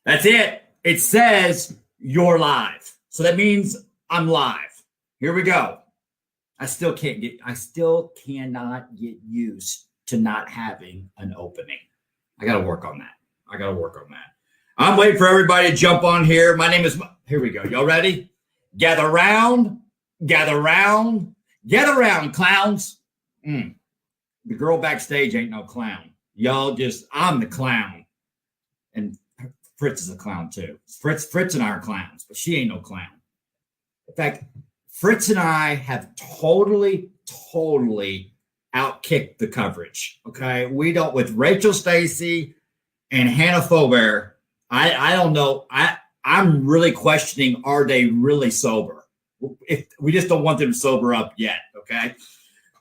That's it. It says you're live. So that means I'm live. Here we go. I still cannot get used to not having an opening. I got to work on that. I'm waiting for everybody to jump on here. My name is, here we go. Y'all ready? Gather round, clowns. The girl backstage ain't no clown. I'm the clown. And Fritz is a clown too. Fritz and I are clowns, but she ain't no clown. In fact, Fritz and I have totally outkicked the coverage. Okay. We don't, with Rachel Stacy and Hanna Fobare, I don't know. I'm really questioning, are they really sober? If we just don't want them to sober up yet. Okay.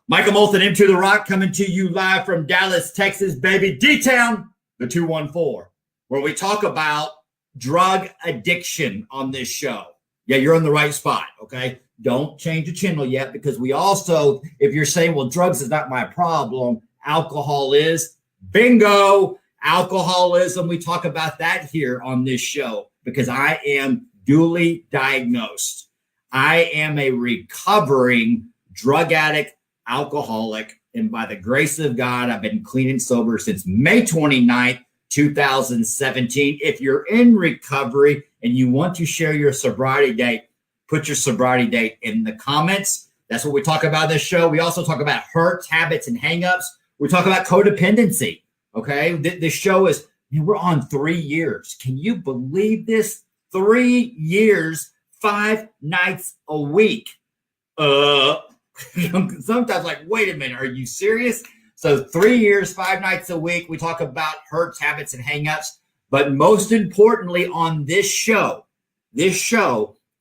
Michael Moulton, Into the Rock, coming to you live from Dallas, Texas, baby. D-Town, the 214, where we talk about drug addiction on this show. Yeah, you're in the right spot, okay? Don't change the channel yet, because we also, if you're saying, well, drugs is not my problem, alcohol is, bingo, alcoholism. We talk about that here on this show because I am duly diagnosed. I am a recovering drug addict, alcoholic, and by the grace of God, I've been clean and sober since May 29th, 2017. If you're in recovery and you want to share your sobriety date, put your sobriety date in the comments. That's what we talk about in this show. We also talk about hurts, habits, and hangups. We talk about codependency. Okay. This show is, we're on 3 years. Can you believe this? 3 years, 5 nights a week. Sometimes like, wait a minute, are you serious? So 3 years, 5 nights a week, we talk about hurts, habits, and hangups. But most importantly, on this show,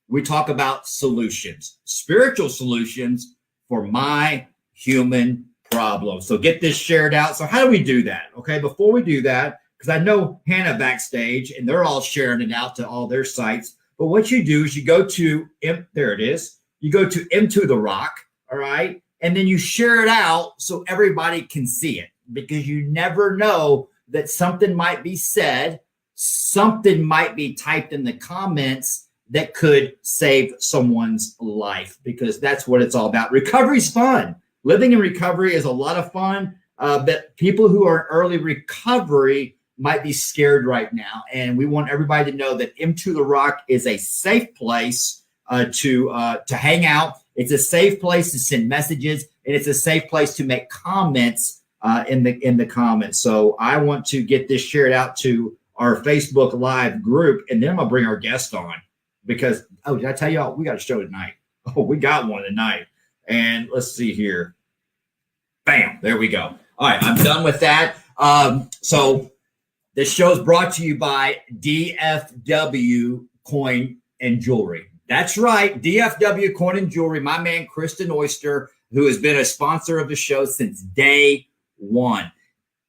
we talk about solutions, spiritual solutions for my human problem. So get this shared out. So how do we do that? Okay, before we do that, because I know Hanna backstage and they're all sharing it out to all their sites. But what you do is you go to, there it is. You go to Into the Rock. All right. And then you share it out so everybody can see it, because you never know that something might be said, something might be typed in the comments that could save someone's life, because that's what it's all about. Recovery's fun. Living in recovery is a lot of fun, but people who are in early recovery might be scared right now. And we want everybody to know that Into the Rock is a safe place to hang out. It's a safe place to send messages, and it's a safe place to make comments in the comments. So I want to get this shared out to our Facebook Live group, and then I'm gonna bring our guest on, because did I tell you all we got a show tonight? Oh, we got one tonight, and let's see here. Bam, there we go. All right, I'm done with that. So this show is brought to you by DFW Coin and Jewelry. That's right, DFW Coin and Jewelry. My man, Kristen Oyster, who has been a sponsor of the show since day one.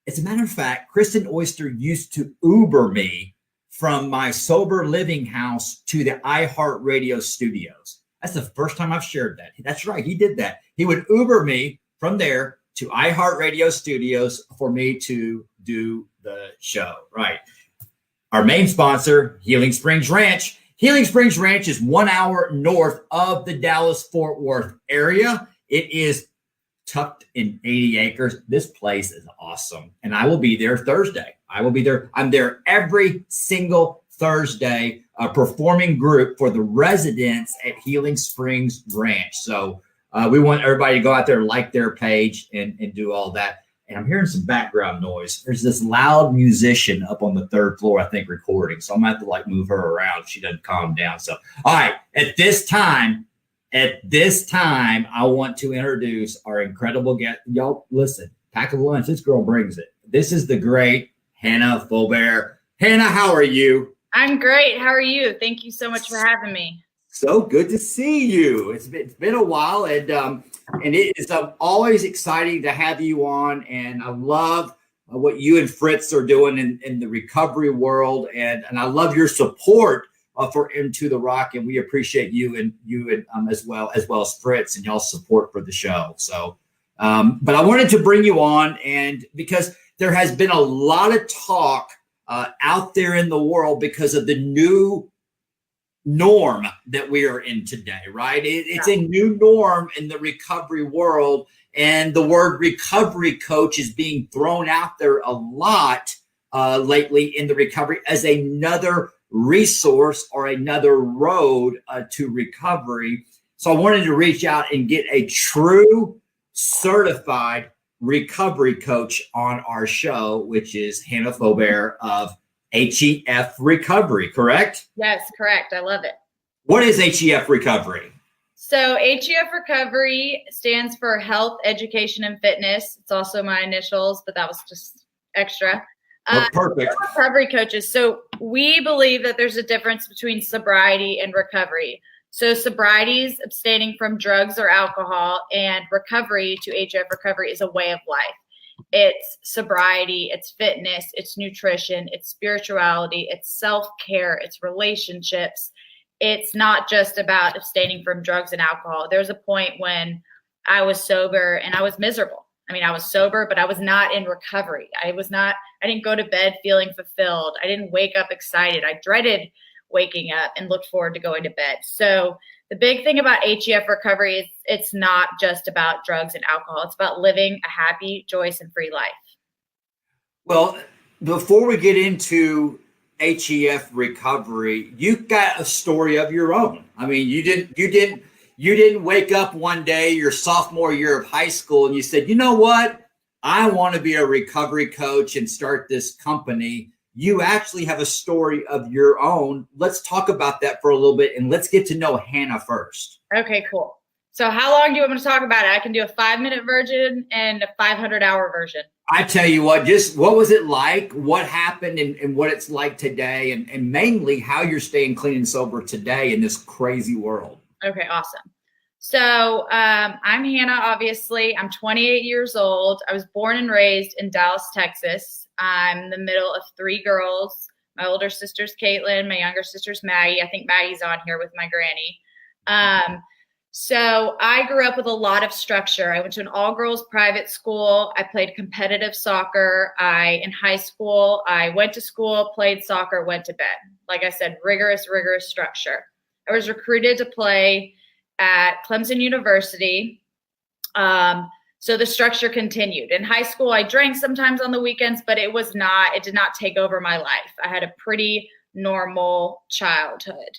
As a matter of fact, Kristen Oyster used to Uber me from my sober living house to the iHeartRadio studios. That's the first time I've shared that. That's right, he did that. He would Uber me from there to iHeartRadio studios for me to do the show. Right. Our main sponsor, Healing Springs Ranch. Healing Springs Ranch is 1 hour north of the Dallas-Fort Worth area. It is tucked in 80 acres. This place is awesome. And I will be there Thursday. I'm there every single Thursday, a performing group for the residents at Healing Springs Ranch. So we want everybody to go out there, like their page, and do all that. And I'm hearing some background noise. There's this loud musician up on the 3rd floor, I think, recording. So I'm going to have to move her around if she doesn't calm down. So, all right, at this time, I want to introduce our incredible guest. Y'all, listen, pack a lunch. This girl brings it. This is the great Hanna Fobare. Hanna, how are you? I'm great. How are you? Thank you so much for having me. So good to see you. It's been a while, and it is always exciting to have you on. And I love what you and Fritz are doing in the recovery world, and I love your support for Into the Rock, and we appreciate you and as well as Fritz and y'all's support for the show. So, but I wanted to bring you on, and because there has been a lot of talk out there in the world because of the new norm that we are in today, right? It's a new norm in the recovery world. And the word recovery coach is being thrown out there a lot lately in the recovery as another resource or another road to recovery. So I wanted to reach out and get a true certified recovery coach on our show, which is Hanna Fobare of HEF Recovery, correct? Yes, correct. I love it. What is HEF Recovery? So HEF Recovery stands for Health, Education, and Fitness. It's also my initials, but that was just extra. Perfect. Recovery coaches. So we believe that there's a difference between sobriety and recovery. So sobriety is abstaining from drugs or alcohol, and recovery to HEF Recovery is a way of life. It's sobriety, it's fitness, it's nutrition, it's spirituality, it's self-care, it's relationships. It's not just about abstaining from drugs and alcohol. There was a point when I was sober and I was miserable. I mean, I was sober, but I was not in recovery. I didn't go to bed feeling fulfilled. I didn't wake up excited. I dreaded waking up and looked forward to going to bed. So the big thing about HEF Recovery is it's not just about drugs and alcohol. It's about living a happy, joyous, and free life. Well, before we get into HEF Recovery, you've got a story of your own. I mean, you didn't wake up one day your sophomore year of high school and you said, you know what? I want to be a recovery coach and start this company. You actually have a story of your own. Let's talk about that for a little bit and let's get to know Hanna first. Okay, cool. So how long do you want me to talk about it? I can do a 5-minute version and a 500-hour version. I tell you what, just what was it like? What happened and what it's like today and mainly how you're staying clean and sober today in this crazy world. Okay, awesome. So I'm Hanna, obviously. I'm 28 years old. I was born and raised in Dallas, Texas. I'm the middle of 3 girls. My older sister's Caitlin. My younger sister's Maggie. I think Maggie's on here with my granny. So I grew up with a lot of structure. I went to an all-girls private school. I played competitive soccer. In high school, I went to school, played soccer, went to bed. Like I said, rigorous structure. I was recruited to play at Clemson University. So the structure continued. In high school, I drank sometimes on the weekends, but it did not take over my life. I had a pretty normal childhood.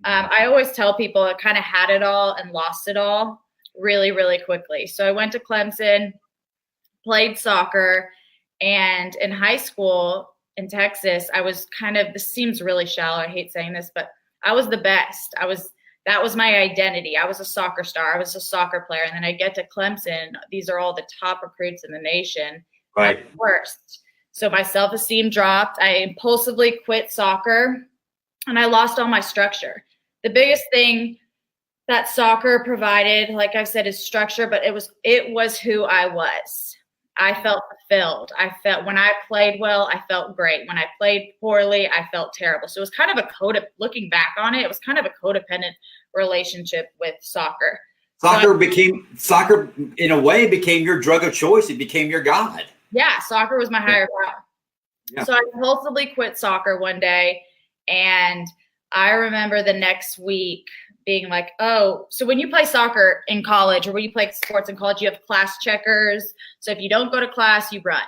I always tell people I kind of had it all and lost it all really, really quickly. So I went to Clemson, played soccer, and in high school in Texas, I was this seems really shallow. I hate saying this, but I was the best. That was my identity. I was a soccer star. I was a soccer player. And then I get to Clemson. These are all the top recruits in the nation. Right. Worst. So my self-esteem dropped. I impulsively quit soccer and I lost all my structure. The biggest thing that soccer provided, like I said, is structure, but it was who I was. I felt fulfilled. When I played well, I felt great. When I played poorly, I felt terrible. So it was kind of looking back on it, it was kind of a codependent relationship with soccer. Soccer in a way became your drug of choice. It became your God. Yeah. Soccer was my higher power. Yeah. So I impulsively quit soccer one day. And I remember the next week being like, oh, so when you play soccer in college or when you play sports in college, you have class checkers. So if you don't go to class, you run.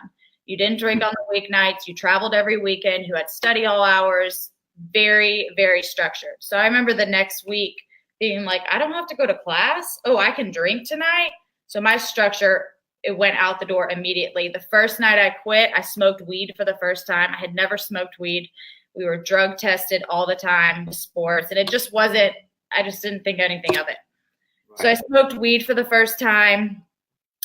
You didn't drink on the weeknights. You traveled every weekend. You had study all hours. Very, very structured. So I remember the next week being like, I don't have to go to class. Oh, I can drink tonight. So my structure, it went out the door immediately. The first night I quit, I smoked weed for the first time. I had never smoked weed. We were drug tested all the time with sports. And it just wasn't, I just didn't think anything of it. Right. So I smoked weed for the first time.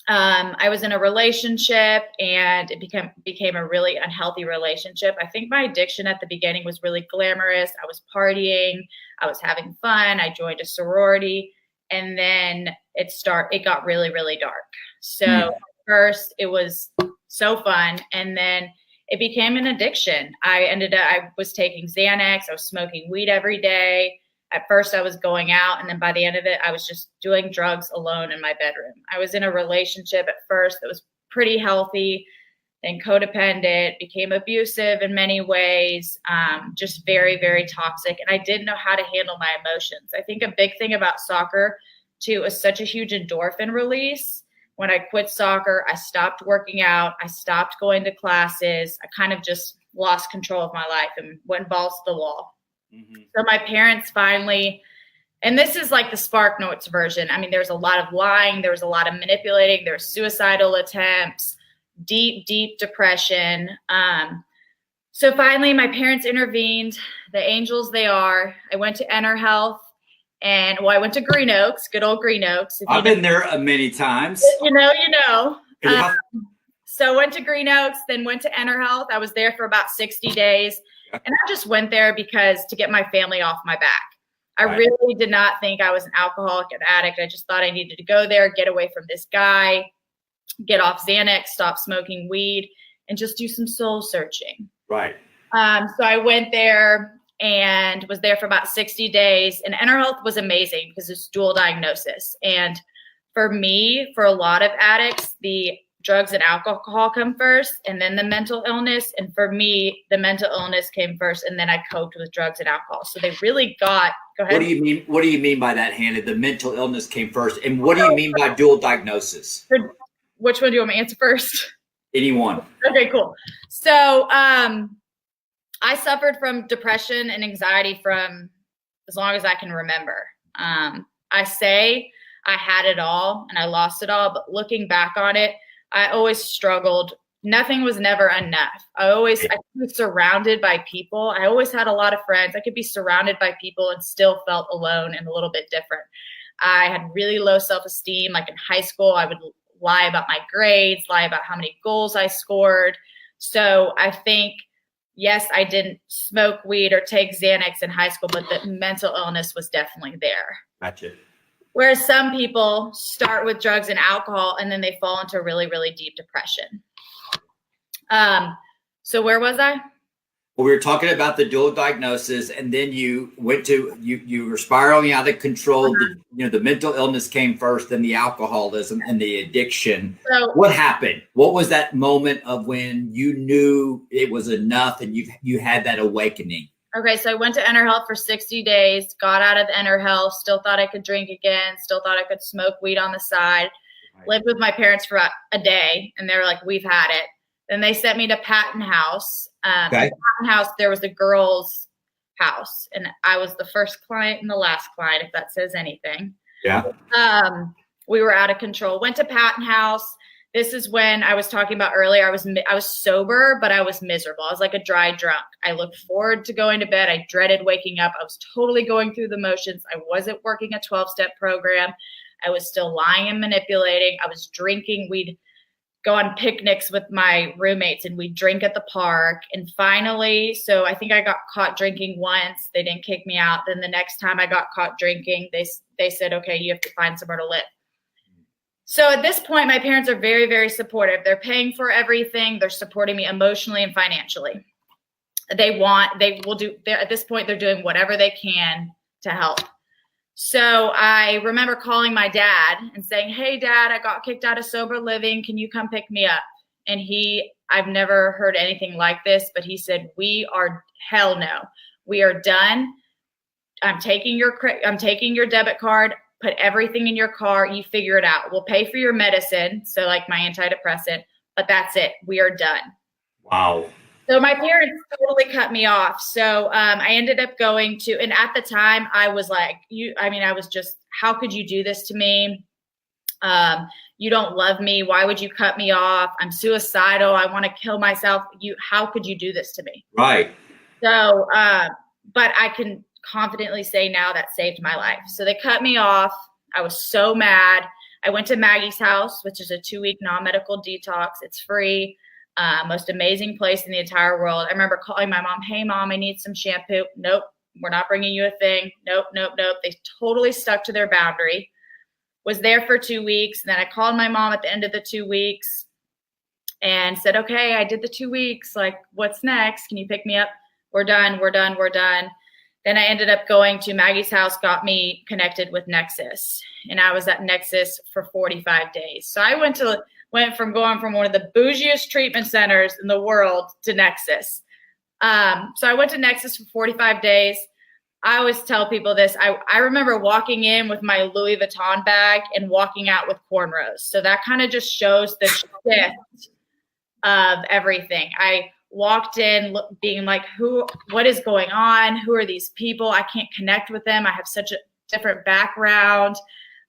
I was in a relationship and it became a really unhealthy relationship. I think my addiction at the beginning was really glamorous. I was partying. I was having fun. I joined a sorority. And then it got really, really dark. So first it was so fun. And then it became an addiction. I was taking Xanax. I was smoking weed every day. At first I was going out, and then by the end of it, I was just doing drugs alone in my bedroom. I was in a relationship at first that was pretty healthy. then codependent, became abusive in many ways, just very, very toxic. And I didn't know how to handle my emotions. I think a big thing about soccer, too, is such a huge endorphin release. When I quit soccer, I stopped working out. I stopped going to classes. I kind of just lost control of my life and went balls to the wall. Mm-hmm. So my parents finally, and this is like the Spark Notes version. I mean, there's a lot of lying. There was a lot of manipulating. There were suicidal attempts, deep, deep depression. So finally, my parents intervened. The angels they are. I went to Enter Health. And I went to Green Oaks, good old Green Oaks. I've been there many times. You know. Yeah. So went to Green Oaks, then went to Enter Health. I was there for about 60 days. And I just went there because to get my family off my back. I really did not think I was an alcoholic, an addict. I just thought I needed to go there, get away from this guy, get off Xanax, stop smoking weed, and just do some soul searching. Right. So I went there and was there for about 60 days. And Enter Health was amazing because it's dual diagnosis. And for me, for a lot of addicts, the drugs and alcohol come first and then the mental illness. And for me, the mental illness came first and then I coped with drugs and alcohol. So they really go ahead. What do you mean by that, Hanna? The mental illness came first. And what do you mean by dual diagnosis? Which one do you want me to answer first? Anyone. Okay, cool. So, I suffered from depression and anxiety from as long as I can remember. I say I had it all and I lost it all, but looking back on it, I always struggled. Nothing was never enough. I could be surrounded by people. I always had a lot of friends. I could be surrounded by people and still felt alone and a little bit different. I had really low self-esteem. Like in high school, I would lie about my grades, lie about how many goals I scored. So I think, yes, I didn't smoke weed or take Xanax in high school, but the mental illness was definitely there. Gotcha. Whereas some people start with drugs and alcohol and then they fall into really, really deep depression. So where was I? Well, we were talking about the dual diagnosis, and then you went to you were spiraling out of control. The mental illness came first, then the alcoholism and the addiction. So, what happened? What was that moment of when you knew it was enough and you had that awakening? Okay, so I went to Enter Health for 60 days, got out of Enter Health, still thought I could drink again, still thought I could smoke weed on the side, lived with my parents for about a day, and they were like, we've had it. Then they sent me to Patton House. Patton House, there was a girls' house, and I was the first client and the last client, if that says anything. Yeah. We were out of control. Went to Patton House. This is when I was talking about earlier. I was sober, but I was miserable. I was like a dry drunk. I looked forward to going to bed. I dreaded waking up. I was totally going through the motions. I wasn't working a 12-step program. I was still lying and manipulating. I was drinking. We'd go on picnics with my roommates and we'd drink at the park. And finally, so I think I got caught drinking once. They didn't kick me out. Then the next time I got caught drinking, they said, okay, you have to find somewhere to live. So at this point, my parents are very, very supportive. They're paying for everything. They're supporting me emotionally and financially. At this point, they're doing whatever they can to help. So I remember calling my dad and saying, hey, Dad, I got kicked out of sober living. Can you come pick me up? And I've never heard anything like this, but he said, hell no. We are done. I'm taking your debit card. Put everything in your car. You figure it out. We'll pay for your medicine. So like my antidepressant, but that's it. We are done. Wow. So my parents totally cut me off. So I ended up going to, and at the time I was like, I was just, how could you do this to me? You don't love me. Why would you cut me off? I'm suicidal. I want to kill myself. How could you do this to me? Right. So, but I can confidently say now that saved my life. So they cut me off. I was so mad. I went to Maggie's house, which is a 2-week non-medical detox. It's free. Most amazing place in the entire world. I remember calling my mom, hey mom, I need some shampoo. Nope. We're not bringing you a thing. Nope. They totally stuck to their boundary. Was there for 2 weeks. And then I called my mom at the end of the 2 weeks and said, okay, I did the 2 weeks. Like, what's next? Can you pick me up? We're done. Then I ended up going to Maggie's house, got me connected with Nexus. And I was at Nexus for 45 days. So I went to went from going from one of the bougiest treatment centers in the world to Nexus. So I went to Nexus for 45 days. I always tell people this. I remember walking in with my Louis Vuitton bag and walking out with cornrows. So that kind of just shows the shift of everything. I walked in being like, what is going on? Who are these people? I can't connect with them. I have such a different background,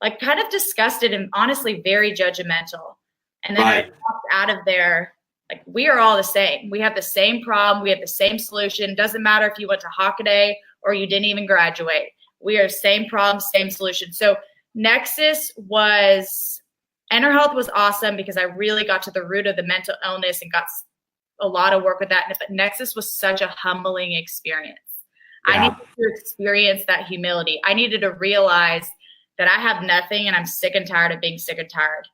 like kind of disgusted and honestly very judgmental. And then I walked out of there like, we are all the same. We have the same problem. We have the same solution. Doesn't matter if you went to Hockaday or you didn't even graduate. We are same problem, same solution. So Nexus Enter Health was awesome because I really got to the root of the mental illness and got a lot of work with that. But Nexus was such a humbling experience. Yeah. I needed to experience that humility. I needed to realize that I have nothing and I'm sick and tired of being sick and tired.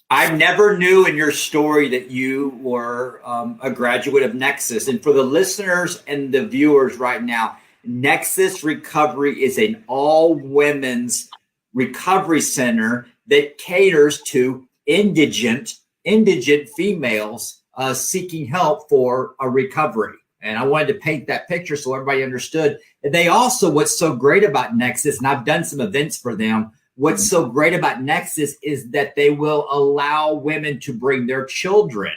I never knew in your story that you were a graduate of Nexus. And for the listeners and the viewers right now, Nexus Recovery is an all-women's recovery center that caters to indigent females seeking help for a recovery. And I wanted to paint that picture so everybody understood. And they also, what's so great about Nexus, and I've done some events for them, what's so great about Nexus is that they will allow women to bring their children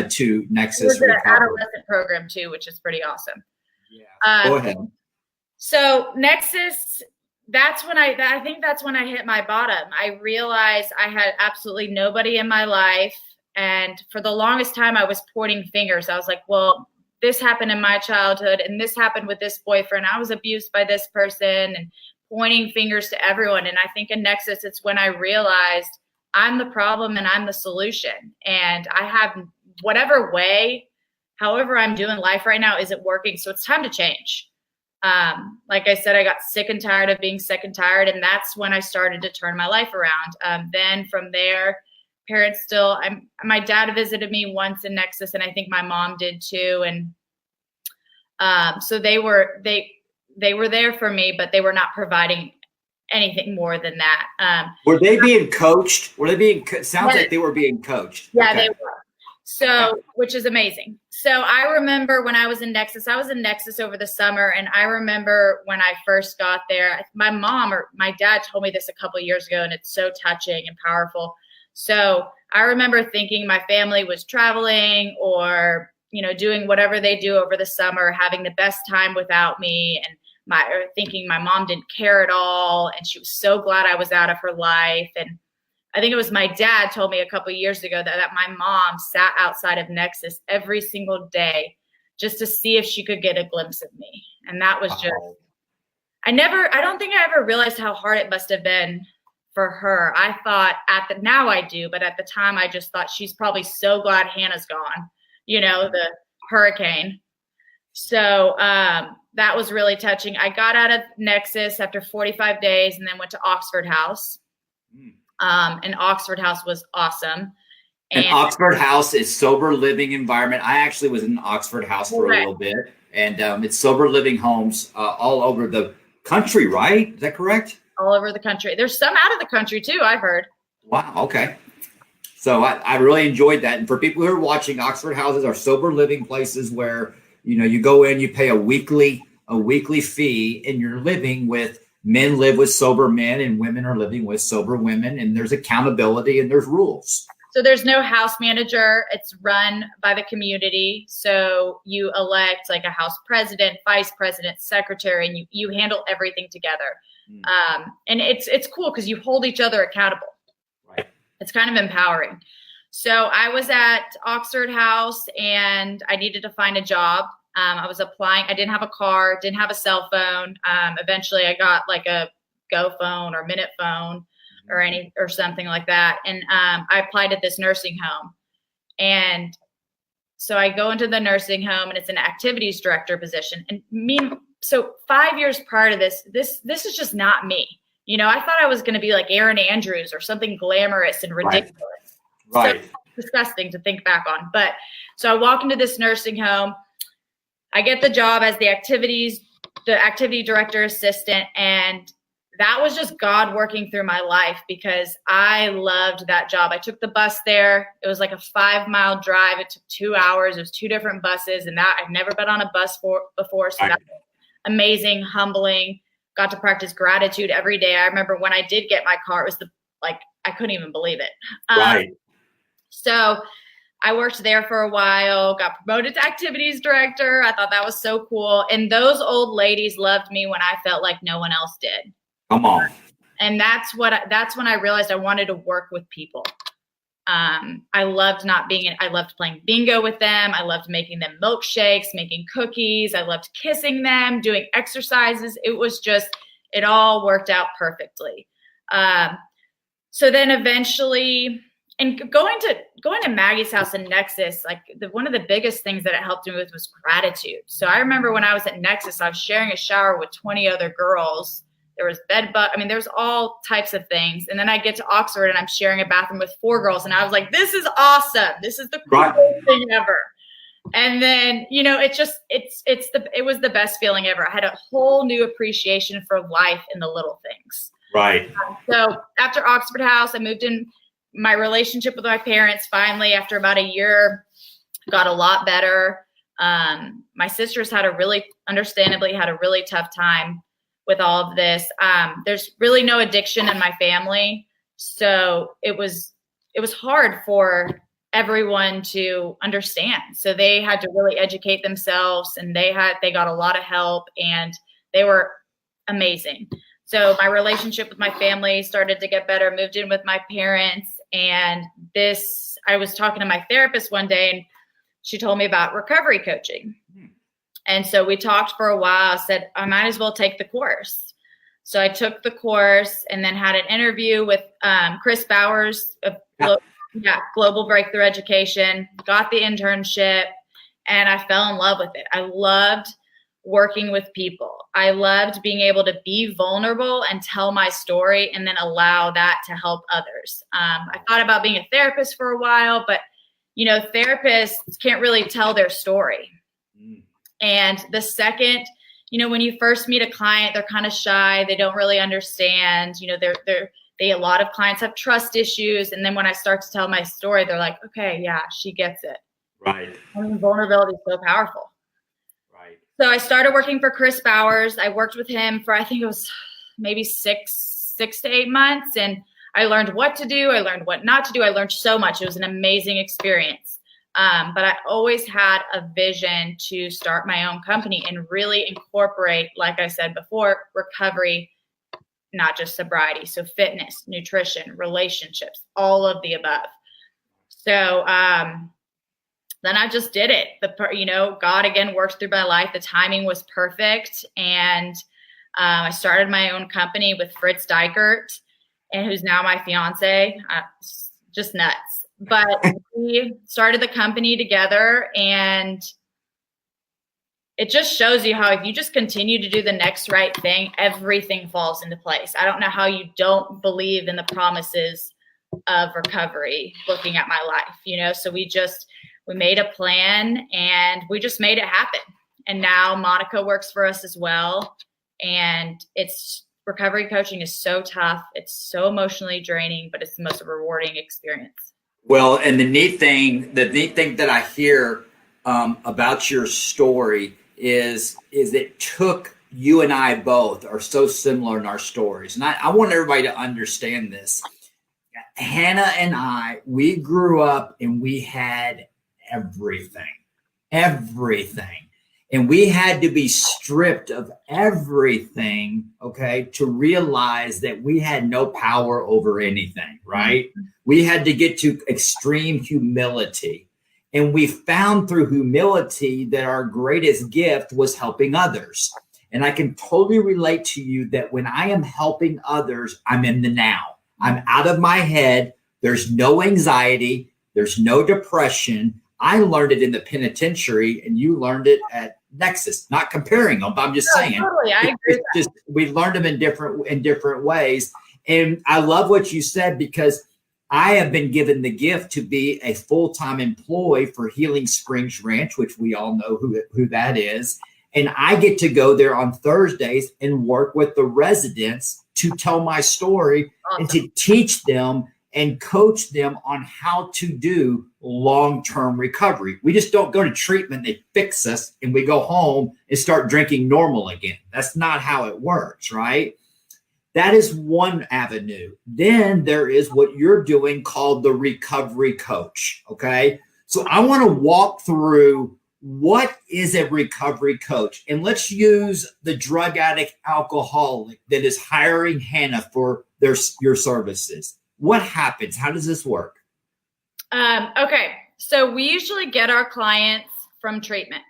to Nexus. There's an adolescent program too, which is pretty awesome. Yeah. Go ahead. So Nexus, I think that's when I hit my bottom. I realized I had absolutely nobody in my life. And for the longest time, I was pointing fingers. I was like, well, this happened in my childhood and this happened with this boyfriend. I was abused by this person and pointing fingers to everyone. And I think in Nexus, it's when I realized I'm the problem and I'm the solution. And I have however I'm doing life right now isn't working. So it's time to change. Like I said, I got sick and tired of being sick and tired. And that's when I started to turn my life around. Then from there, parents my dad visited me once in Nexus, and I think my mom did too. And so they were there for me, but they were not providing anything more than that. Were they being coached? Sounds like they were being coached. Yeah, okay. They were. So, which is amazing. So I remember when I was in Nexus over the summer. And I remember when I first got there, my mom or my dad told me this a couple of years ago, and it's so touching and powerful. So I remember thinking my family was traveling or, doing whatever they do over the summer, having the best time without me, and thinking my mom didn't care at all. And she was so glad I was out of her life. And I think it was my dad told me a couple of years ago that my mom sat outside of Nexus every single day just to see if she could get a glimpse of me. And that was just, I don't think I ever realized how hard it must have been for her. I thought now I do, but at the time I just thought she's probably so glad Hannah's gone, the hurricane. So that was really touching. I got out of Nexus after 45 days and then went to Oxford House. And Oxford House was awesome. And Oxford House is sober living environment. I actually was in Oxford House for a little bit. And it's sober living homes all over the country, right? Is that correct? All over the country. There's some out of the country too, I've heard. Wow. Okay. So I really enjoyed that. And for people who are watching, Oxford houses are sober living places where, you go in, you pay a weekly fee, and you're living with men live with sober men and women are living with sober women. And there's accountability and there's rules. So there's no house manager. It's run by the community. So you elect like a house president, vice president, secretary, and you handle everything together. And it's cool because you hold each other accountable. Right. It's kind of empowering. So I was at Oxford House and I needed to find a job. I was applying. I didn't have a car, didn't have a cell phone. Eventually I got like a Go phone or Minute phone or something like that. And I applied at this nursing home. And so I go into the nursing home and it's an activities director position. And so 5 years prior to this is just not me. I thought I was going to be like Erin Andrews or something glamorous and ridiculous. Right. So disgusting to think back on. But so I walk into this nursing home. I get the job as the activity director assistant, and that was just God working through my life because I loved that job. I took the bus there. It was like a 5-mile drive. It took 2 hours. It was 2 different buses, and that I've never been on a bus before. So that was amazing, humbling. Got to practice gratitude every day. I remember when I did get my car, it was I couldn't even believe it. Right. So I worked there for a while, got promoted to activities director. I thought that was so cool. And those old ladies loved me when I felt like no one else did. Come on. And that's when I realized I wanted to work with people. I loved I loved playing bingo with them. I loved making them milkshakes, making cookies. I loved kissing them, doing exercises. It all worked out perfectly. So then eventually, and going to Maggie's house in Nexus, like one of the biggest things that it helped me with was gratitude. So I remember when I was at Nexus, I was sharing a shower with 20 other girls. There was there's all types of things. And then I get to Oxford and I'm sharing a bathroom with 4 girls. And I was like, this is awesome. This is the coolest thing ever. And then, it was the best feeling ever. I had a whole new appreciation for life in the little things. Right. So after Oxford House, I moved in. My relationship with my parents finally, after about a year, got a lot better. My sisters understandably had a really tough time with all of this. There's really no addiction in my family. So it was hard for everyone to understand. So they had to really educate themselves, and they got a lot of help, and they were amazing. So my relationship with my family started to get better, moved in with my parents. And I was talking to my therapist one day, and she told me about recovery coaching. And so we talked for a while. I said, I might as well take the course. So I took the course and then had an interview with Chris Bowers of Global Breakthrough Education, got the internship, and I fell in love with it. I loved working with people. I loved being able to be vulnerable and tell my story and then allow that to help others. I thought about being a therapist for a while, but therapists can't really tell their story. And the second, when you first meet a client, they're kind of shy. They don't really understand. A lot of clients have trust issues. And then when I start to tell my story, they're like, okay, yeah, she gets it. Right. And vulnerability is so powerful. Right. So I started working for Chris Bowers. I worked with him for, I think it was maybe 6 to 8 months. And I learned what to do. I learned what not to do. I learned so much. It was an amazing experience. But I always had a vision to start my own company and really incorporate, like I said before, recovery, not just sobriety. So fitness, nutrition, relationships, all of the above. So then I just did it. God again worked through my life. The timing was perfect. And I started my own company with Fritz Dykert, and who's now my fiance. Just nuts. But we started the company together, and it just shows you how if you just continue to do the next right thing, everything falls into place. I don't know how you don't believe in the promises of recovery looking at my life, So we made a plan and we just made it happen. And now Monica works for us as well. And recovery coaching is so tough. It's so emotionally draining, but it's the most rewarding experience. Well, and the neat thing that I hear about your story is it took you and I both are so similar in our stories. And I want everybody to understand this. Hanna and I, we grew up and we had everything. And we had to be stripped of everything, okay, to realize that we had no power over anything, right? Mm-hmm. We had to get to extreme humility. And we found through humility that our greatest gift was helping others. And I can totally relate to you that when I am helping others, I'm in the now. I'm out of my head. There's no anxiety. There's no depression. I learned it in the penitentiary, and you learned it at Nexus. Not comparing them, but I'm just saying. Totally, I agree. We learned them in different ways. And I love what you said, because I have been given the gift to be a full-time employee for Healing Springs Ranch, which we all know who that is. And I get to go there on Thursdays and work with the residents to tell my story and Awesome. to teach them and coach them on how to do long-term recovery. We just don't go to treatment, they fix us, and we go home and start drinking normal again. That's not how it works, right? That is one avenue. Then there is what you're doing called the recovery coach, okay? So I want to walk through what is a recovery coach. And let's use the drug addict alcoholic that is hiring Hanna for your services. What happens? How does this work? Okay. So we usually get our clients from treatment.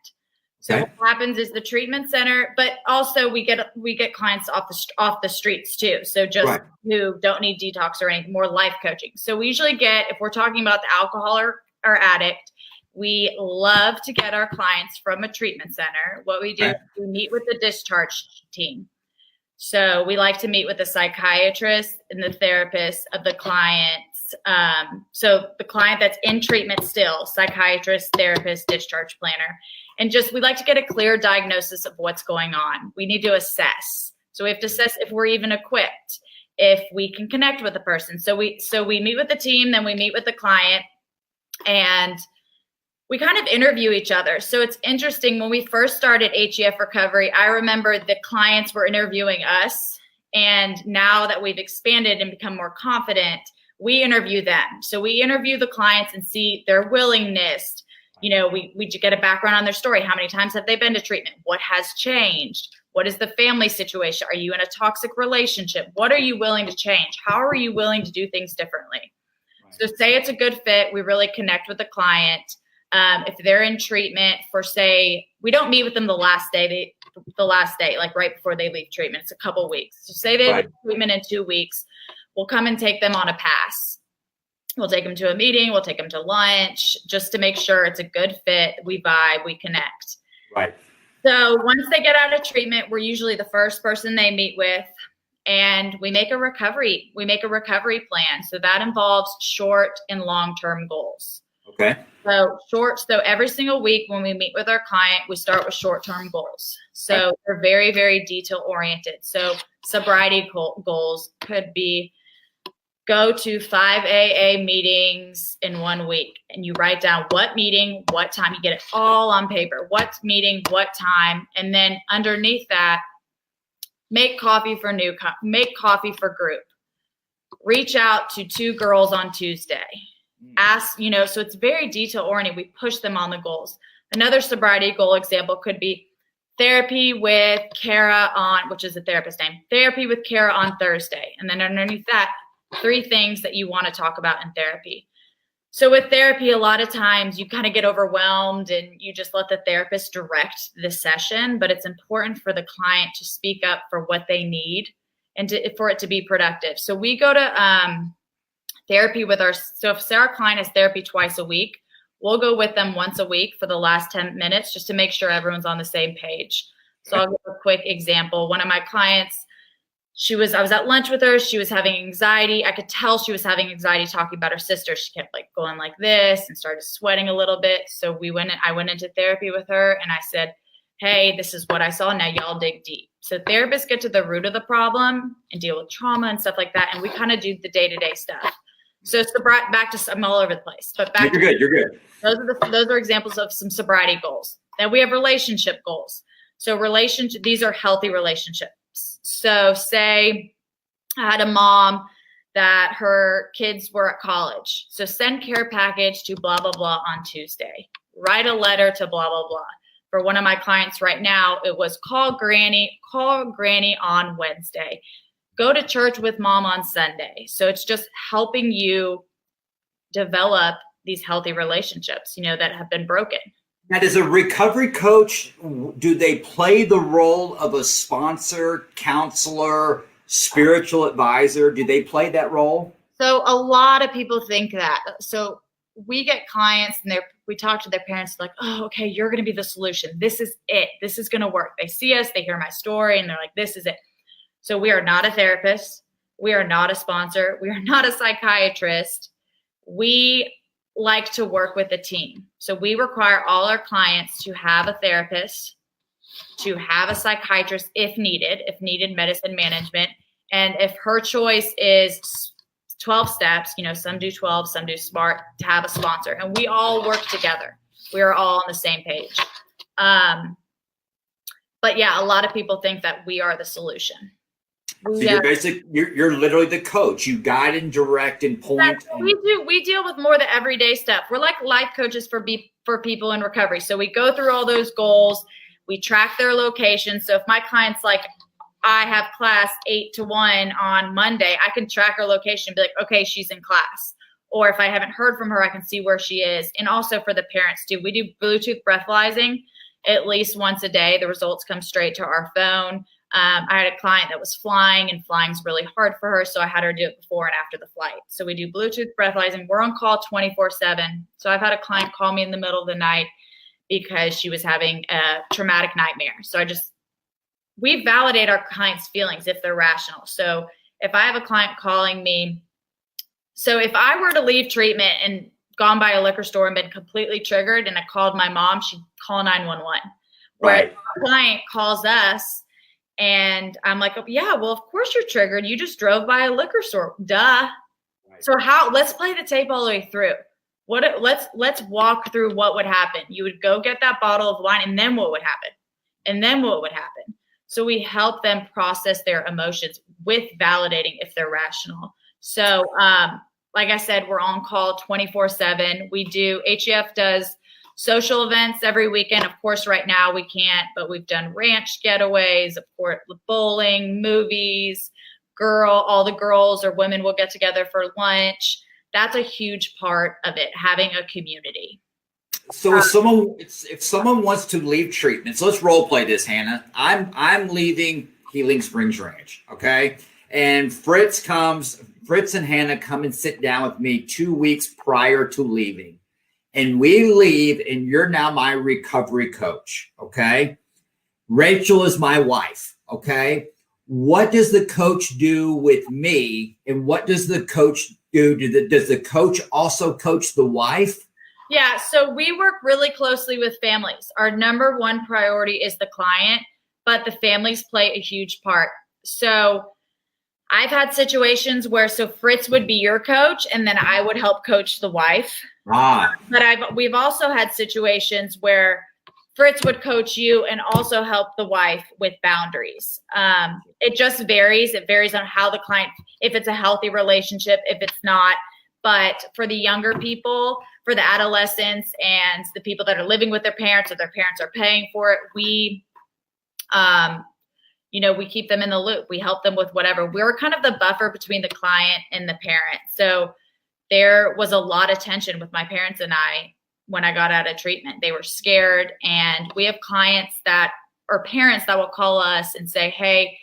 So Okay. what happens is the treatment center, but also we get clients off the streets too. So just Right. who don't need detox or anything, more life coaching. So we usually get, if we're talking about the alcohol or addict, we love to get our clients from a treatment center. What we do, Right. we meet with the discharge team. So we like to meet with the psychiatrist and the therapist of the clients. So the client that's in treatment still, psychiatrist, therapist, discharge planner. And just, we like to get a clear diagnosis of what's going on. We need to assess. So we have to assess if we're even equipped, if we can connect with the person. So we meet with the team, then we meet with the client, and we kind of interview each other. So it's interesting. When we first started HEF Recovery, I remember the clients were interviewing us. And now that we've expanded and become more confident, we interview them. So we interview the clients and see their willingness. You know, we get a background on their story. How many times have they been to treatment? What has changed? What is the family situation? Are you in a toxic relationship? What are you willing to change? How are you willing to do things differently? Right. So say it's a good fit. We really connect with the client. If they're in treatment for, say, we don't meet with them the last day, like right before they leave treatment, it's a couple weeks. So say they leave treatment in 2 weeks, we'll come and take them on a pass. We'll take them to a meeting, we'll take them to lunch, just to make sure it's a good fit. We vibe, we connect. Right. So once they get out of treatment, we're usually the first person they meet with, and we make a recovery plan. So that involves short and long-term goals. Okay. So every single week when we meet with our client, we start with short-term goals. So they're very, very detail-oriented. So sobriety goals could be go to 5 AA meetings in 1 week, and you write down what meeting, what time. You get it all on paper. What meeting, what time, and then underneath that, make coffee for group. Reach out to 2 girls on Tuesday. Ask, so it's very detail oriented. We push them on the goals. Another sobriety goal example could be therapy with Kara which is a therapist name, therapy with Kara on Thursday. And then underneath that, 3 things that you want to talk about in therapy. So with therapy, a lot of times you kind of get overwhelmed and you just let the therapist direct the session, but it's important for the client to speak up for what they need and for it to be productive. So we go to therapy so if our client has therapy twice a week, we'll go with them once a week for the last 10 minutes just to make sure everyone's on the same page. So I'll give a quick example. One of my clients, I was at lunch with her. She was having anxiety. I could tell she was having anxiety talking about her sister. She kept going like this and started sweating a little bit. So I went into therapy with her and I said, hey, this is what I saw. Now y'all dig deep. So therapists get to the root of the problem and deal with trauma and stuff like that. And we kind of do the day-to-day stuff. So back to, I'm all over the place, but back. You're good. Those are examples of some sobriety goals. Then we have relationship goals. So these are healthy relationships. So say I had a mom that her kids were at college. So send care package to blah, blah, blah on Tuesday. Write a letter to blah, blah, blah. For one of my clients right now, it was call granny on Wednesday. Go to church with mom on Sunday. So it's just helping you develop these healthy relationships, that have been broken. Now, as a recovery coach, do they play the role of a sponsor, counselor, spiritual advisor? Do they play that role? So a lot of people think that. So we get clients and we talk to their parents like, oh, okay, you're going to be the solution. This is it. This is going to work. They see us, they hear my story, and they're like, this is it. So we are not a therapist. We are not a sponsor. We are not a psychiatrist. We like to work with a team. So we require all our clients to have a therapist, to have a psychiatrist if needed medicine management, And if her choice is 12 steps, some do 12, some do SMART, to have a sponsor. And we all work together. We are all on the same page. But yeah, a lot of people think that we are the solution. So you're literally the coach. You guide and direct and point. We deal with more the everyday stuff. We're like life coaches for people in recovery. So we go through all those goals. We track their location. So if my client's like, I have class 8 to 1 on Monday, I can track her location and be like, okay, she's in class. Or if I haven't heard from her, I can see where she is. And also for the parents too, we do Bluetooth breathalyzing at least once a day. The results come straight to our phone. I had a client that was flying, and flying's really hard for her, so I had her do it before and after the flight. So we do Bluetooth breathalyzing. We're on call 24/7. So I've had a client call me in the middle of the night because she was having a traumatic nightmare. So we validate our clients' feelings if they're rational. So if I have a client calling me, so if I were to leave treatment and gone by a liquor store and been completely triggered and I called my mom, she'd call 911. Right. Where a client calls us and I'm like, oh, yeah, well, of course you're triggered. You just drove by a liquor store. Duh. Right. So let's play the tape all the way through. Let's walk through what would happen. You would go get that bottle of wine, and then what would happen? And then what would happen? So we help them process their emotions with validating if they're rational. So, like I said, we're on call 24/7. HEF does social events every weekend. Of course, right now we can't, but we've done ranch getaways, of course, bowling, movies, all the girls or women will get together for lunch. That's a huge part of it, having a community. So if someone wants to leave treatment, so let's role play this, Hannah. I'm leaving Healing Springs Ranch, okay? And Fritz and Hanna come and sit down with me 2 weeks prior to leaving. And we leave, and you're now my recovery coach, okay? Rachel is my wife, okay? What does the coach do with me, and what does the coach do? Does the coach also coach the wife? Yeah, so we work really closely with families. Our number one priority is the client, but the families play a huge part. So I've had situations where Fritz would be your coach, and then I would help coach the wife. But we've also had situations where Fritz would coach you and also help the wife with boundaries. It just varies. It varies on how the client, if it's a healthy relationship, if it's not. But for the younger people, for the adolescents and the people that are living with their parents or their parents are paying for it, we keep them in the loop. We help them with whatever. We're kind of the buffer between the client and the parent. So there was a lot of tension with my parents and I when I got out of treatment. They were scared. And we have clients or parents that will call us and say, hey,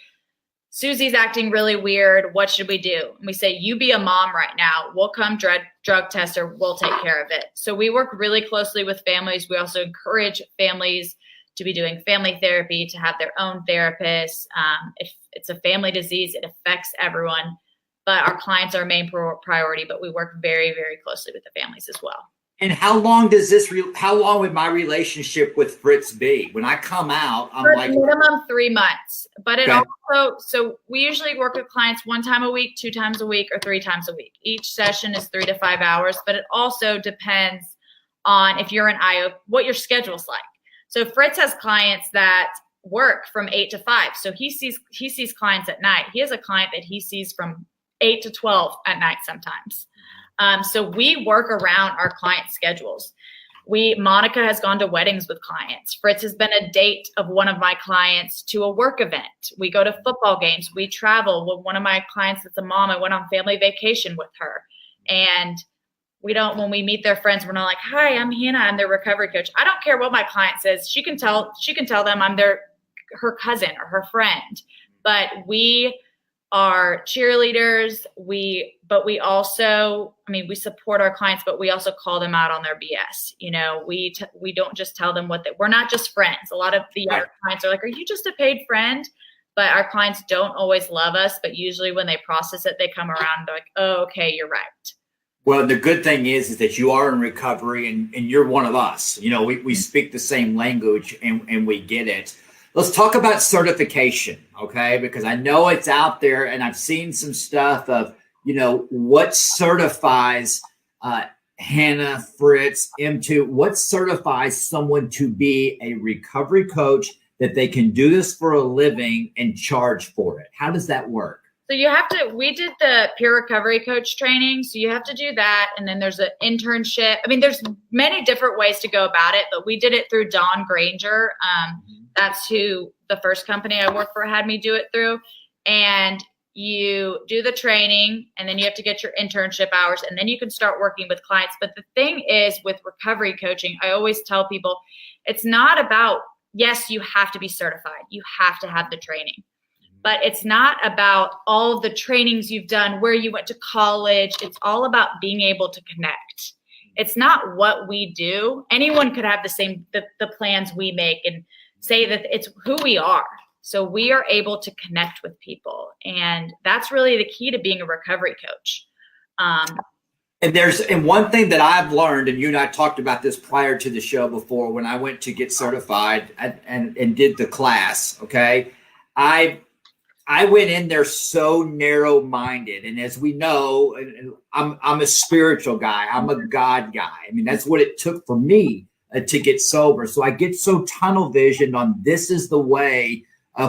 Susie's acting really weird. What should we do? And we say, you be a mom right now. We'll come drug test her. We'll take care of it. So we work really closely with families. We also encourage families to be doing family therapy, to have their own therapists. If it's a family disease, it affects everyone. But our clients are our main priority, but we work very, very closely with the families as well. And how long would my relationship with Fritz be? When I come out, I'm like minimum 3 months. But it also, so we usually work with clients 1 time a week, 2 times a week, or 3 times a week. Each session is 3 to 5 hours, but it also depends on if you're what your schedule's like. So Fritz has clients that work from 8 to 5. So he sees clients at night. He has a client that he sees from 8 to 12 at night sometimes. So we work around our client schedules. Monica has gone to weddings with clients. Fritz has been a date of one of my clients to a work event. We go to football games. We travel with one of my clients that's a mom. I went on family vacation with her. And when we meet their friends, we're not like, hi, I'm Hanna. I'm their recovery coach. I don't care what my client says. She can tell them I'm her cousin or her friend. But we are cheerleaders. We also, we support our clients, but we also call them out on their BS. We don't just tell them we're not just friends. A lot of the other clients are like, are you just a paid friend? But our clients don't always love us, but usually when they process it, they come around and they're like, oh, okay, you're right. Well, the good thing is that you are in recovery and you're one of us. We speak the same language and we get it. Let's talk about certification, okay? Because I know it's out there, and I've seen some stuff of, what certifies Hanna, Fritz, M2, what certifies someone to be a recovery coach, that they can do this for a living and charge for it? How does that work? So we did the peer recovery coach training. So you have to do that. And then there's an internship. I mean, there's many different ways to go about it, but we did it through Don Granger. That's who the first company I worked for had me do it through. And you do the training, and then you have to get your internship hours, and then you can start working with clients. But the thing is, with recovery coaching, I always tell people, it's not about, yes, you have to be certified. You have to have the training. But it's not about all of the trainings you've done, where you went to college. It's all about being able to connect. It's not what we do. Anyone could have the plans we make and say that it's who we are. So we are able to connect with people. And that's really the key to being a recovery coach. And one thing that I've learned, and you and I talked about this prior to the show before, when I went to get certified and did the class, okay, I went in there so narrow-minded. And as we know, I'm a spiritual guy. I'm a God guy. I mean, that's what it took for me to get sober. So I get so tunnel visioned on this is the way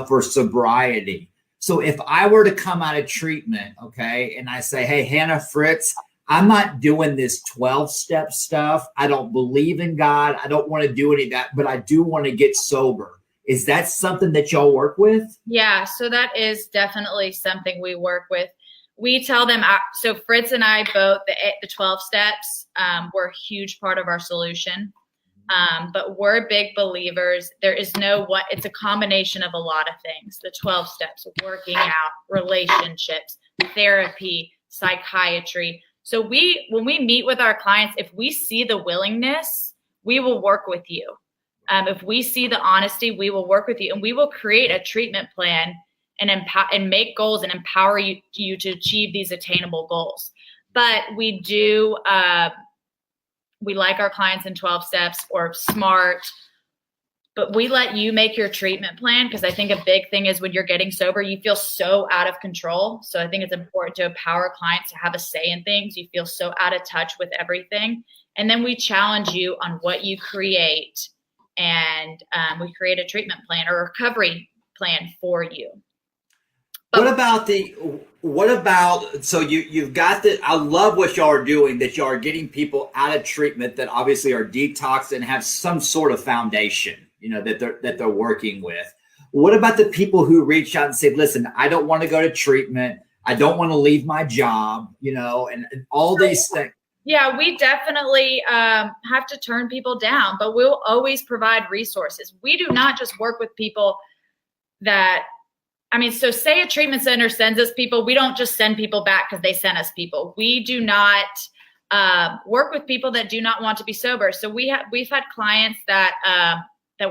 for sobriety. So if I were to come out of treatment, okay, and I say, hey, Hanna, Fritz, I'm not doing this 12-step stuff. I don't believe in God. I don't want to do any of that, but I do want to get sober. Is that something that y'all work with? Yeah, so that is definitely something we work with. We tell them, so Fritz and I both, the 12 steps were a huge part of our solution. But we're big believers. There is it's a combination of a lot of things. The 12 steps, working out, relationships, therapy, psychiatry. So when we meet with our clients, if we see the willingness, we will work with you. If we see the honesty, we will work with you, and we will create a treatment plan and make goals and empower you to achieve these attainable goals. But we do, we like our clients in 12 steps or SMART, but we let you make your treatment plan, because I think a big thing is when you're getting sober, you feel so out of control. So I think it's important to empower clients to have a say in things. You feel so out of touch with everything. And then we challenge you on what you create, and we create a treatment plan or a recovery plan for you. But what about, so you've got the, I love what y'all are doing, that y'all are getting people out of treatment that obviously are detoxed and have some sort of foundation, that they're working with. What about the people who reach out and say, listen, I don't want to go to treatment. I don't want to leave my job, and all these things. Yeah, we definitely have to turn people down, but we'll always provide resources. We do not just work with people so say a treatment center sends us people, we don't just send people back because they sent us people. We do not work with people that do not want to be sober. So we've had clients that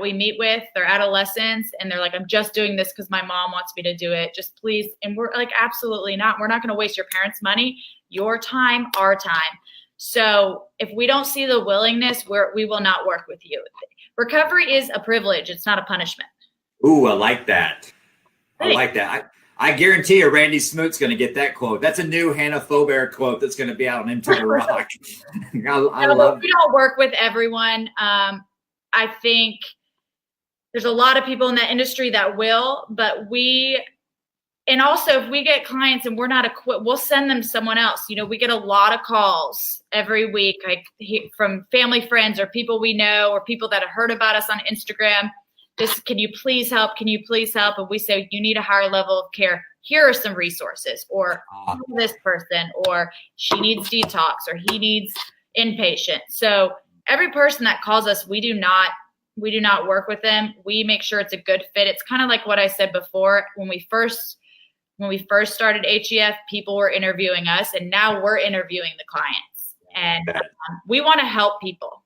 we meet with, they're adolescents, and they're like, I'm just doing this because my mom wants me to do it. Just please. And we're like, absolutely not. We're not going to waste your parents' money, your time, our time. So if we don't see the willingness, we will not work with you. Recovery is a privilege. It's not a punishment. Ooh, I like that. I like that. I guarantee you Randy Smoot's going to get that quote. That's a new Hanna Fobare quote that's going to be out on Into the Rock. I love it. We don't work with everyone. I think there's a lot of people in that industry that will, but and also if we get clients and we're not equipped, we'll send them to someone else. We get a lot of calls every week, like from family, friends, or people we know, or people that have heard about us on Instagram. Can you please help? Can you please help? And we say, you need a higher level of care. Here are some resources, or this person, or she needs detox, or he needs inpatient. So every person that calls us, we do not work with them. We make sure it's a good fit. It's kind of like what I said before. When we first started HEF, people were interviewing us, and now we're interviewing the clients. And we want to help people.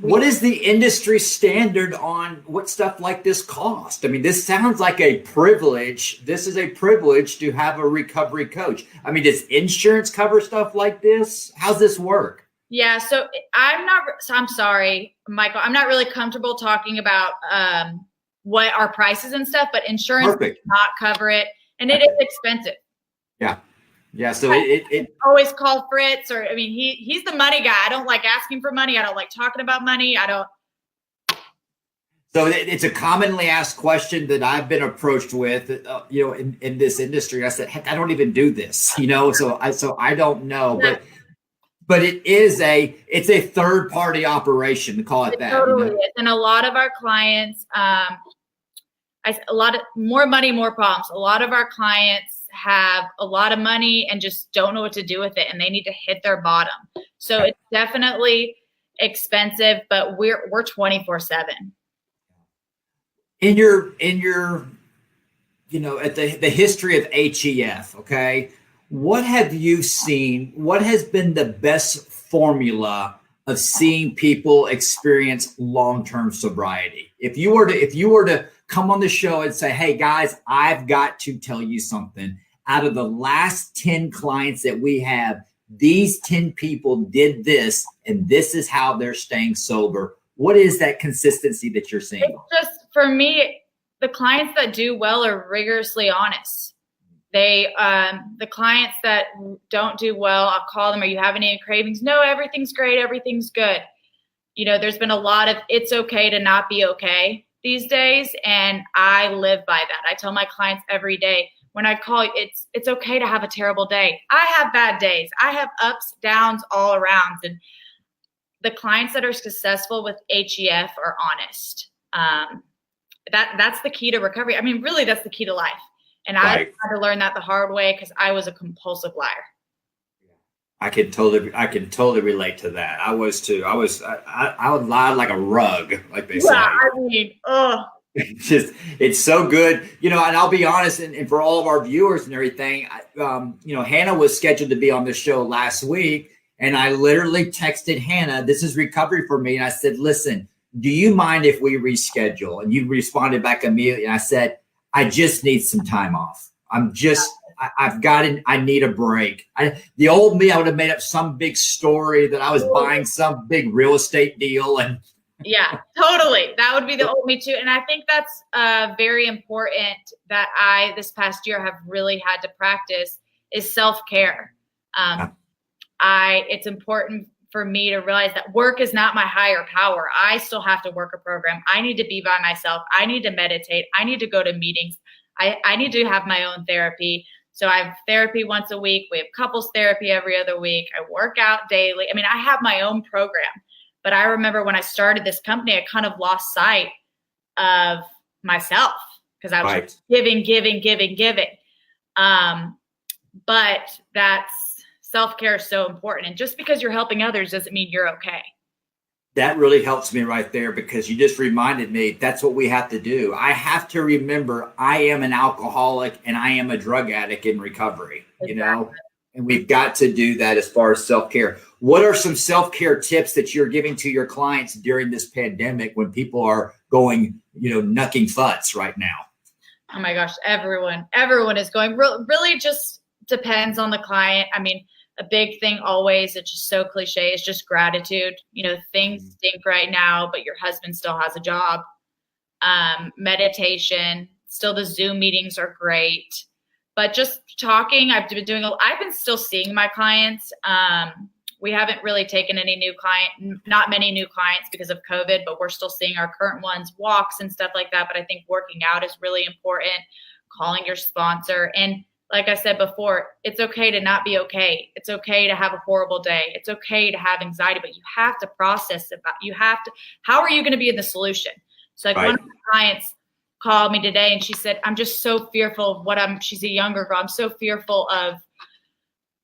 What is the industry standard on what stuff like this cost? I mean, this sounds like a privilege. This is a privilege to have a recovery coach. I mean, does insurance cover stuff like this? How's this work? Yeah, so I'm sorry, Michael, I'm not really comfortable talking about what our prices and stuff, but insurance Perfect. does not cover it, and it is expensive. Yeah. So it always call Fritz, or I mean, he's the money guy. I don't like asking for money. I don't like talking about money. So it's a commonly asked question that I've been approached with, in this industry. I said, heck, I don't even do this, so I don't know, but it's a third party operation, to call it that. Totally is. And a lot of our clients, more money, more problems. A lot of our clients have a lot of money and just don't know what to do with it, and they need to hit their bottom. So it's definitely expensive, but we're 24/7. In your at the history of HEF, okay, what have you seen? What has been the best formula of seeing people experience long-term sobriety? If you were to come on the show and say, hey guys, I've got to tell you something. Out of the last 10 clients that we have, these 10 people did this, and this is how they're staying sober. What is that consistency that you're seeing? It's just, for me, the clients that do well are rigorously honest. The clients that don't do well, I'll call them, are you having any cravings? No, everything's great. Everything's good. There's been a lot of, it's okay to not be okay these days. And I live by that. I tell my clients every day, when I call, it's okay to have a terrible day. I have bad days. I have ups, downs all around. And the clients that are successful with HEF are honest. That's the key to recovery. I mean, really, that's the key to life. And I had to learn that the hard way, because I was a compulsive liar. I can totally relate to that. I was too. I would lie like a rug, like they say. Yeah, I mean, It's so good, and I'll be honest, and for all of our viewers and everything, Hanna was scheduled to be on the show last week, and I literally texted Hanna, this is recovery for me, and I said, listen, do you mind if we reschedule? And you responded back immediately, and I said, I just need some time off. I need a break. The old me, I would have made up some big story that I was buying some big real estate deal, and yeah, totally. That would be the old me too. And I think that's very important that this past year have really had to practice is self-care. It's important for me to realize that work is not my higher power. I still have to work a program. I need to be by myself. I need to meditate. I need to go to meetings. I need to have my own therapy. So I have therapy once a week. We have couples therapy every other week. I work out daily. I mean, I have my own program. But I remember when I started this company, I kind of lost sight of myself, because I was giving. But that's self-care is so important. And just because you're helping others doesn't mean you're okay. That really helps me right there, because you just reminded me that's what we have to do. I have to remember I am an alcoholic and I am a drug addict in recovery, Exactly. And we've got to do that as far as self-care. What are some self-care tips that you're giving to your clients during this pandemic when people are going, knucking futz right now? Oh my gosh, everyone is going. Really just depends on the client. I mean, a big thing always, it's just so cliche, is just gratitude. Things stink right now, but your husband still has a job. Meditation, still the Zoom meetings are great. But just talking, I've been still seeing my clients. We haven't really taken not many new clients because of COVID, but we're still seeing our current ones, walks and stuff like that. But I think working out is really important, calling your sponsor. And like I said before, it's okay to not be okay. It's okay to have a horrible day. It's okay to have anxiety, but you have to process it. How are you going to be in the solution? So one of my clients called me today and she said, I'm just so fearful of she's a younger girl. I'm so fearful of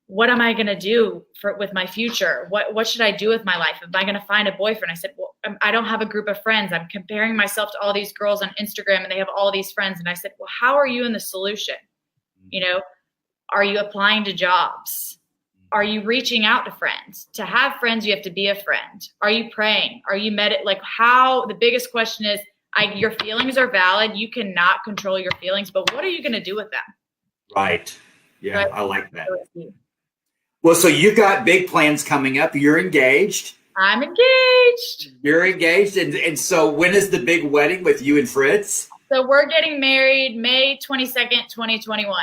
what am I going to do with my future? What should I do with my life? Am I going to find a boyfriend? I said, well, I don't have a group of friends. I'm comparing myself to all these girls on Instagram and they have all these friends. And I said, well, how are you in the solution? Are you applying to jobs? Are you reaching out to friends? To have friends, you have to be a friend. Are you praying? Are you the biggest question is, your feelings are valid. You cannot control your feelings, but what are you going to do with them? Right. Yeah, I like that. Well, so you've got big plans coming up. You're engaged. I'm engaged. You're engaged. And so when is the big wedding with you and Fritz? So we're getting married May 22nd, 2021.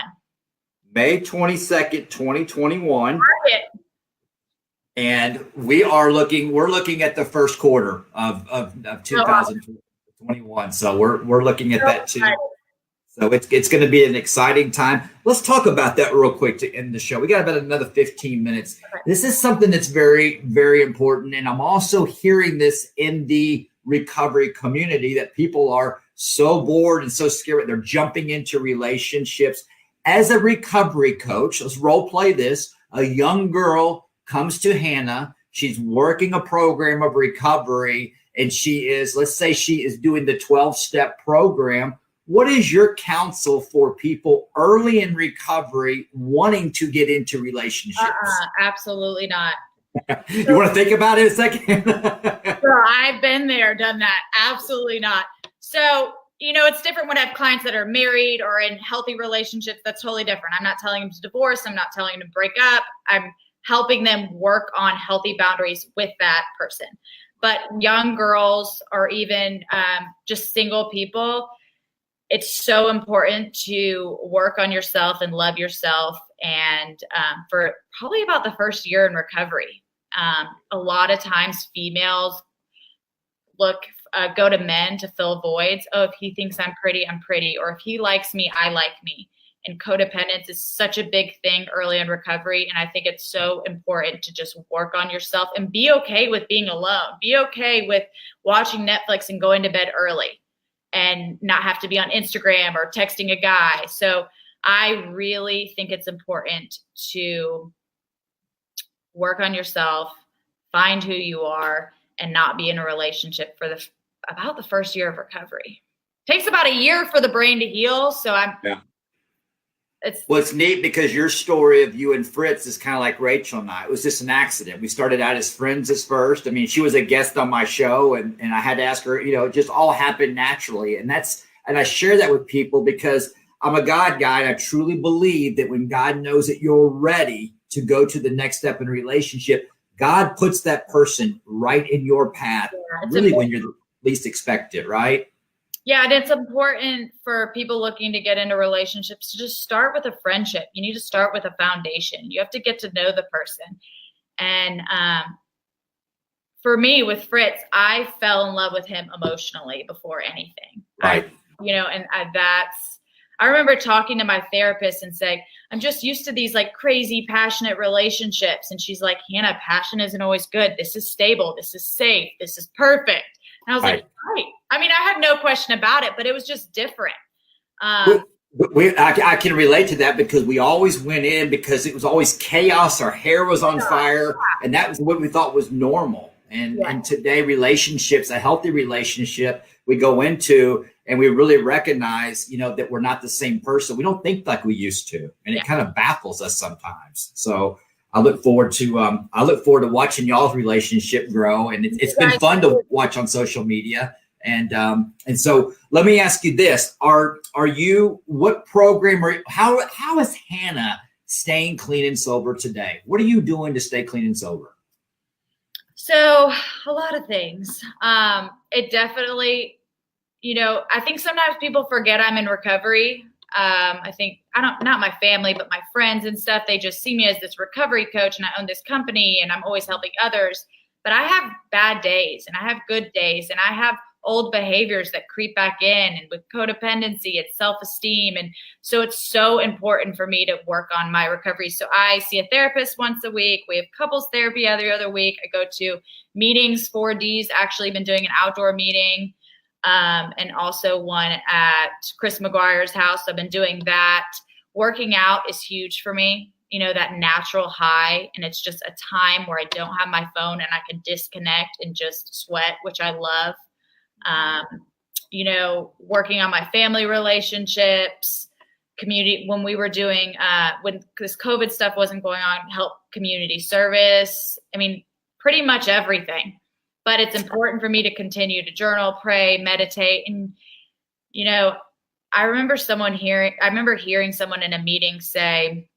May 22nd, 2021. Target. And we're looking at the first quarter of 2021. So we're looking at that too. So it's going to be an exciting time. Let's talk about that real quick to end the show. We got about another 15 minutes. Okay. This is something that's very, very important. And I'm also hearing this in the recovery community that people are so bored and so scared. They're jumping into relationships. As a recovery coach, let's role play this. A young girl comes to Hanna. She's working a program of recovery, and let's say she is doing the 12-step program. What is your counsel for people early in recovery wanting to get into relationships? Absolutely not. You want to think about it a second? Girl, I've been there, done that. Absolutely not. So, it's different when I have clients that are married or in healthy relationships. That's totally different. I'm not telling them to divorce. I'm not telling them to break up. I'm helping them work on healthy boundaries with that person. But young girls or even just single people, it's so important to work on yourself and love yourself. And for probably about the first year in recovery, a lot of times females go to men to fill voids. Oh, if he thinks I'm pretty, I'm pretty. Or if he likes me, I like me. And codependence is such a big thing early in recovery. And I think it's so important to just work on yourself and be okay with being alone. Be okay with watching Netflix and going to bed early and not have to be on Instagram or texting a guy. So I really think it's important to work on yourself, find who you are, and not be in a relationship for about the first year of recovery. It takes about a year for the brain to heal. So it's neat because your story of you and Fritz is kind of like Rachel and I. It was just an accident. We started out as friends at first. I mean, she was a guest on my show and I had to ask her, it just all happened naturally. And I share that with people because I'm a God guy. And I truly believe that when God knows that you're ready to go to the next step in a relationship, God puts that person right in your path, really when you're the least expected, right? Yeah, and it's important for people looking to get into relationships to just start with a friendship. You need to start with a foundation. You have to get to know the person. And for me, with Fritz, I fell in love with him emotionally before anything. Right. I remember talking to my therapist and saying, I'm just used to these like crazy, passionate relationships. And she's like, Hanna, passion isn't always good. This is stable. This is safe. This is perfect. And I was like, right. I mean, I had no question about it, but it was just different. I can relate to that because we always went in because it was always chaos. Our hair was on fire. And that was what we thought was normal. And today relationships, a healthy relationship we go into and we really recognize, that we're not the same person. We don't think like we used to. And it kind of baffles us sometimes. So I look forward to watching y'all's relationship grow. And it's been fun to watch on social media. And so let me ask you this. What program how is Hanna staying clean and sober today? What are you doing to stay clean and sober? So a lot of things. It definitely, I think sometimes people forget I'm in recovery. I think not my family, but my friends and stuff, they just see me as this recovery coach and I own this company and I'm always helping others. But I have bad days and I have good days and I have old behaviors that creep back in, and with codependency, it's self-esteem. And so it's so important for me to work on my recovery. So I see a therapist once a week. We have couples therapy every other week. I go to meetings, 4Ds, actually been doing an outdoor meeting, and also one at Chris McGuire's house. I've been doing that. Working out is huge for me, that natural high. And it's just a time where I don't have my phone and I can disconnect and just sweat, which I love. Working on my family relationships, community, when we were doing, when this COVID stuff wasn't going on, help community service. I mean, pretty much everything, but it's important for me to continue to journal, pray, meditate. And, I remember hearing someone in a meeting say,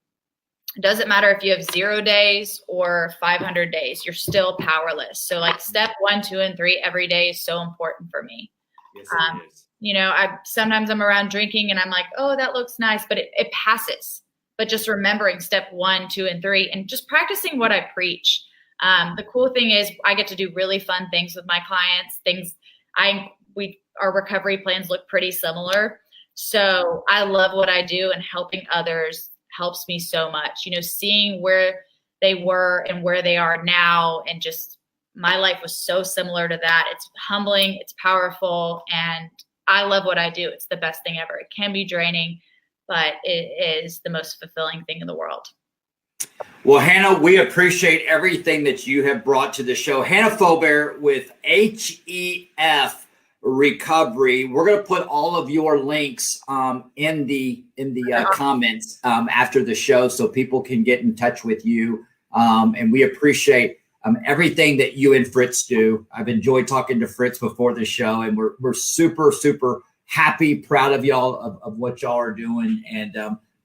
It doesn't matter if you have 0 days or 500 days, you're still powerless. So like step 1, 2, and 3 every day is so important for me. Yes, it is. You know, sometimes I'm around drinking and I'm like, oh, that looks nice, but it passes. But just remembering step 1, 2, and 3 and just practicing what I preach. The cool thing is I get to do really fun things with my clients. Our recovery plans look pretty similar. So I love what I do, and helping others helps me so much. You know, seeing where they were and where they are now, and just my life was so similar to that. It's humbling, it's powerful, and I love what I do. It's the best thing ever. It can be draining, but it is the most fulfilling thing in the world. Well, Hanna, we appreciate everything that you have brought to the show. Hanna Fobare with HEF Recovery. We're going to put all of your links in the comments after the show, so people can get in touch with you. And we appreciate everything that you and Fritz do. I've enjoyed talking to Fritz before the show, and we're super, super happy, proud of y'all of what y'all are doing. And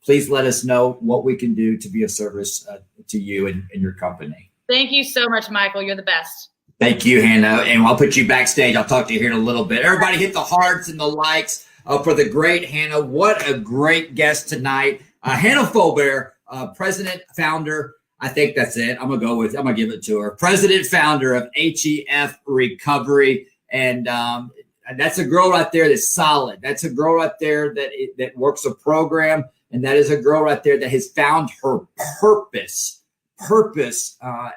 please let us know what we can do to be of service to you and your company. Thank you so much, Michael. You're the best. Thank you, Hanna. And I'll put you backstage. I'll talk to you here in a little bit. Everybody hit the hearts and the likes for the great Hanna. What a great guest tonight. Hanna Fobare, president, founder. I think that's it. I'm going to give it to her. President, founder of HEF Recovery. And that's a girl right there that's solid. That's a girl right there that works a program. And that is a girl right there that has found her purpose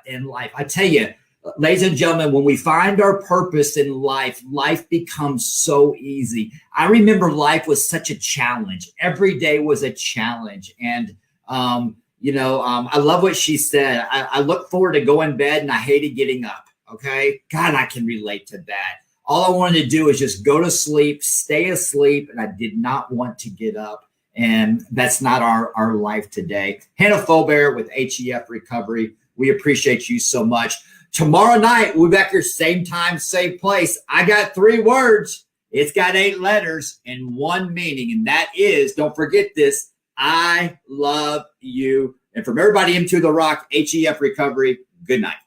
in life. I tell you, ladies and gentlemen, when we find our purpose in life, life becomes so easy. I remember life was such a challenge. Every day was a challenge. And, I love what she said. I look forward to going to bed and I hated getting up. Okay. God, I can relate to that. All I wanted to do is just go to sleep, stay asleep. And I did not want to get up. And that's not our life today. Hanna Fobare with HEF Recovery. We appreciate you so much. Tomorrow night, we'll be back here, same time, same place. I got 3 words. It's got 8 letters and 1 meaning. And that is, don't forget this, I love you. And from everybody into the rock, HEF Recovery, good night.